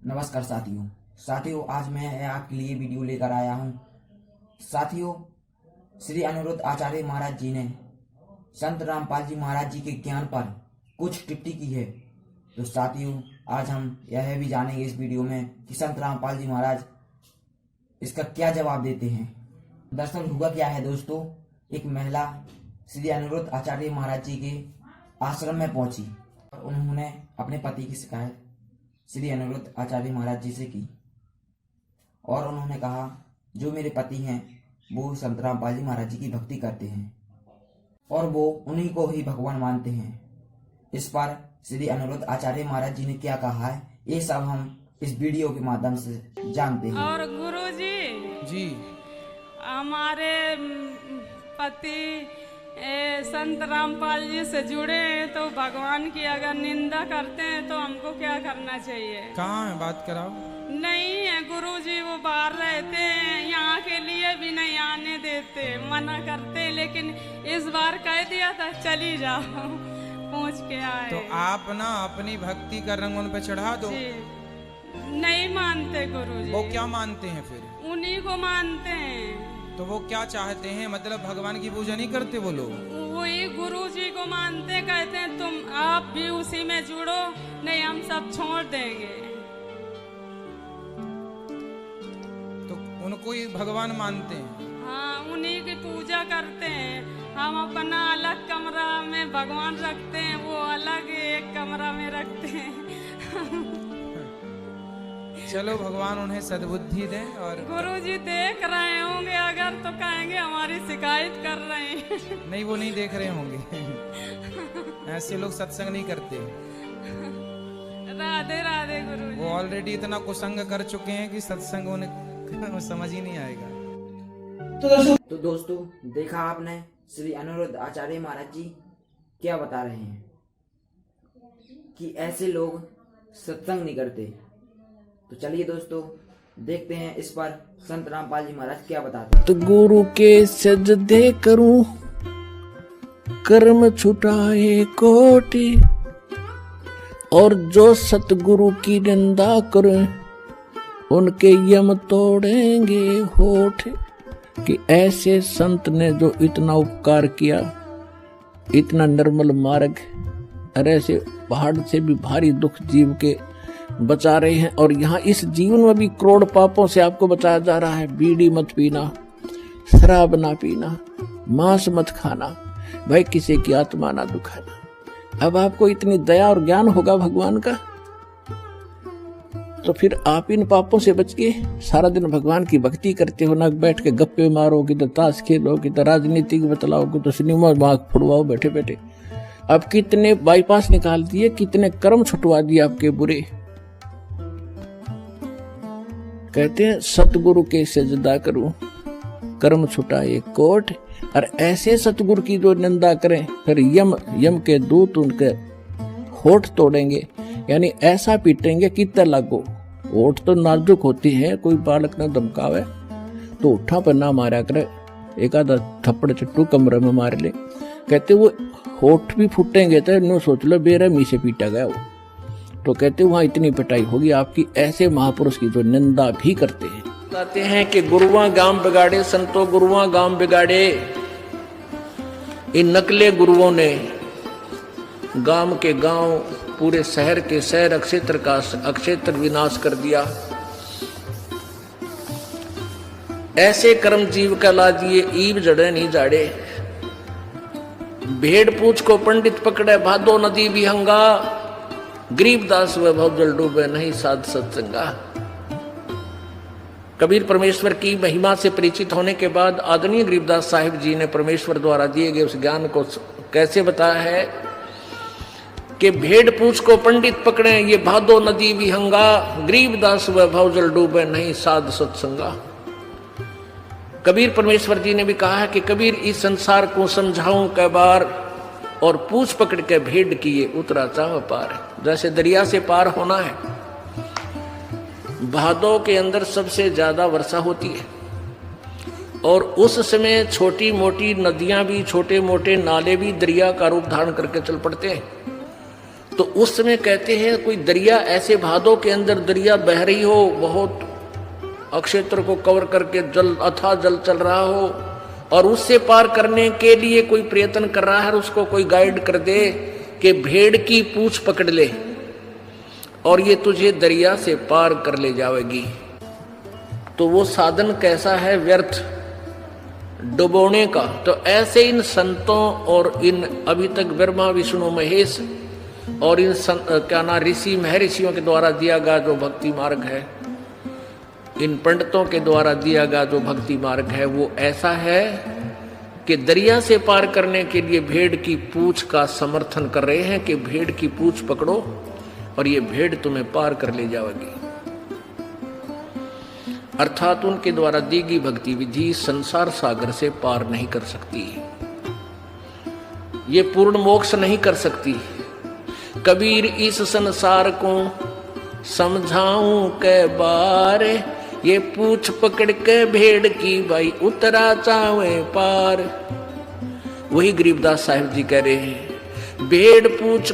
नमस्कार साथियों आज मैं आपके लिए वीडियो लेकर आया हूँ। साथियों, श्री अनिरुद्ध आचार्य महाराज जी ने संत रामपाल जी महाराज जी के ज्ञान पर कुछ टिप्पणी की है। तो साथियों, आज हम यह भी जानेंगे इस वीडियो में कि संत रामपाल जी महाराज इसका क्या जवाब देते हैं। दरअसल हुआ क्या है दोस्तों, एक महिला श्री अनिरुद्ध आचार्य महाराज जी के आश्रम में पहुंची और उन्होंने अपने पति की शिकायत श्री अनिरुद्ध आचार्य महाराज जी से की और उन्होंने कहा, जो मेरे पति हैं वो संत रामपाल जी महाराज जी की भक्ति करते हैं और वो उन्हीं को ही भगवान मानते हैं। इस पर श्री अनिरुद्ध आचार्य महाराज जी ने क्या कहा है, ये सब हम इस वीडियो के माध्यम से जानते हैं। और गुरु जी हमारे पति संत रामपाल जी से जुड़े हैं, तो भगवान की अगर निंदा करते हैं तो हमको क्या करना चाहिए? कहाँ है, बात कराओ। नहीं है गुरु जी, वो बाहर रहते हैं, यहाँ के लिए भी नहीं आने देते, मना करते। लेकिन इस बार कह दिया था चली जाओ, पहुँच के आए। तो आप ना अपनी भक्ति का रंग उन पे चढ़ा दो। नहीं मानते गुरु जी। वो क्या मानते हैं फिर? उन्हीं को मानते हैं। तो वो क्या चाहते हैं, मतलब भगवान की पूजा नहीं करते वो लोग? वही गुरु जी को मानते, कहते हैं तुम आप भी उसी में जुड़ो, नहीं हम सब छोड़ देंगे। तो उनको ही भगवान मानते हैं? हाँ, उन्हीं की पूजा करते हैं। हम अपना अलग कमरा में भगवान रखते हैं, वो अलग एक कमरा में रखते हैं। चलो भगवान उन्हें सद्बुद्धि दें। और गुरु जी देख रहे होंगे अगर, तो कहेंगे हमारी शिकायत कर रहे हैं। नहीं, वो नहीं देख रहे होंगे। ऐसे लोग सत्संग नहीं करते। राधे राधे गुरु जी। वो ऑलरेडी इतना कुसंग कर चुके हैं कि सत्संग उन्हें समझ ही नहीं आएगा। तो दोस्तों, देखा आपने श्री अनिरुद्ध आचार्य महाराज जी क्या बता रहे हैं कि ऐसे लोग सत्संग नहीं करते। तो चलिए दोस्तों, देखते हैं इस पर संत रामपाल जी महाराज क्या बताते हैं। तो गुरु के सजदे करूं, कर्म छुटाए कोटि, और जो सतगुरु की निंदा करें उनके यम तोड़ेंगे होठ। कि ऐसे संत ने जो इतना उपकार किया, इतना निर्मल मार्ग, और ऐसे पहाड़ से भी भारी दुख जीव के बचा रहे हैं। और यहाँ इस जीवन में भी करोड़ पापों से आपको बचाया जा रहा है। बीड़ी मत पीना, शराब ना पीना, मांस मत खाना, भाई किसी की आत्मा ना दुखाना। अब आपको इतनी दया और ज्ञान होगा भगवान का, तो फिर आप इन पापों से बच के सारा दिन भगवान की भक्ति करते हो ना। बैठ के गप्पे मारो, किधर ताश खेलो, किधर राजनीति बतलाओ, किधर सिनेमा मार्ग फुड़वाओ बैठे बैठे। अब कितने बाईपास निकाल दिए, कितने कर्म छुटवा दिए आपके बुरे। कहते हैं सतगुरु के सजदा करूं, कर्म छुटाए कोट। और ऐसे सतगुरु की जो निंदा करें, फिर यम के दूत उनके होठ तोड़ेंगे, यानी ऐसा पीटेंगे कि लागो। होठ तो नाजुक होती है, कोई बालक न धमकावे तो उठा पर ना मारा करे, एक आधा थप्पड़ चट्टू कमरे में मार ले। कहते वो होठ भी फूटेंगे तो नो सोच लो बेरहमी से पीटा गया वो। तो कहते वहां इतनी पिटाई होगी आपकी। ऐसे महापुरुष की जो निंदा भी करते हैं। कहते हैं कि गुरुआ गांव बिगाड़े, संतो गुरुआ गांव बिगाड़े। इन नकले गुरुओं ने गांव के गांव, पूरे शहर के शहर, अक्षेत्र का अक्षेत्र विनाश कर दिया। ऐसे कर्म जीव का ला दिए, ईब जड़े नहीं जाड़े। भेड़ पूछ को पंडित पकड़े, भादो नदी विहंगा। गरीबदास वैभव जल डूबे, नहीं साध सत्संगा। कबीर परमेश्वर की महिमा से परिचित होने के बाद आदरणीय गरीबदास साहिब जी ने परमेश्वर द्वारा दिए गए उस ज्ञान को कैसे बताया है कि भेड़ पूछ को पंडित पकड़े, ये भादो नदी विहंगा। गरीबदास वैभव जल डूबे, नहीं साध सत्संगा। कबीर परमेश्वर जी ने भी कहा है कि कबीर इस संसार को समझाऊं कै बार, और पूछ पकड़ के भेड़ किए उतरा चाव पार। जैसे दरिया से पार होना है, भादों के अंदर सबसे ज्यादा वर्षा होती है, और उस समय छोटी मोटी नदियां भी, छोटे मोटे नाले भी दरिया का रूप धारण करके चल पड़ते हैं। तो उस समय कहते हैं कोई दरिया ऐसे भादों के अंदर दरिया बह रही हो, बहुत अक्षेत्र को कवर करके जल अथाह जल चल रहा हो, और उससे पार करने के लिए कोई प्रयत्न कर रहा है, उसको कोई गाइड कर दे कि भेड़ की पूंछ पकड़ ले और ये तुझे दरिया से पार कर ले जाएगी, तो वो साधन कैसा है? व्यर्थ, डुबोने का। तो ऐसे इन संतों और इन अभी तक ब्रह्मा विष्णु महेश और इन क्या ना ऋषि महर्षियों के द्वारा दिया गया जो भक्ति मार्ग है, इन पंडितों के द्वारा दिया गया जो भक्ति मार्ग है, वो ऐसा है कि दरिया से पार करने के लिए भेड़ की पूंछ का समर्थन कर रहे हैं कि भेड़ की पूंछ पकड़ो और ये भेड़ तुम्हें पार कर ले जाएगी। अर्थात उनके द्वारा दी गई भक्ति विधि संसार सागर से पार नहीं कर सकती, ये पूर्ण मोक्ष नहीं कर सकती। कबीर इस संसार को समझाऊं के बारे, ये पूछ पकड़ के भेड़ की भाई उतरा चावे पार। वही गरीबदास साहिब जी कह रहे हैं, भेड़ पूछ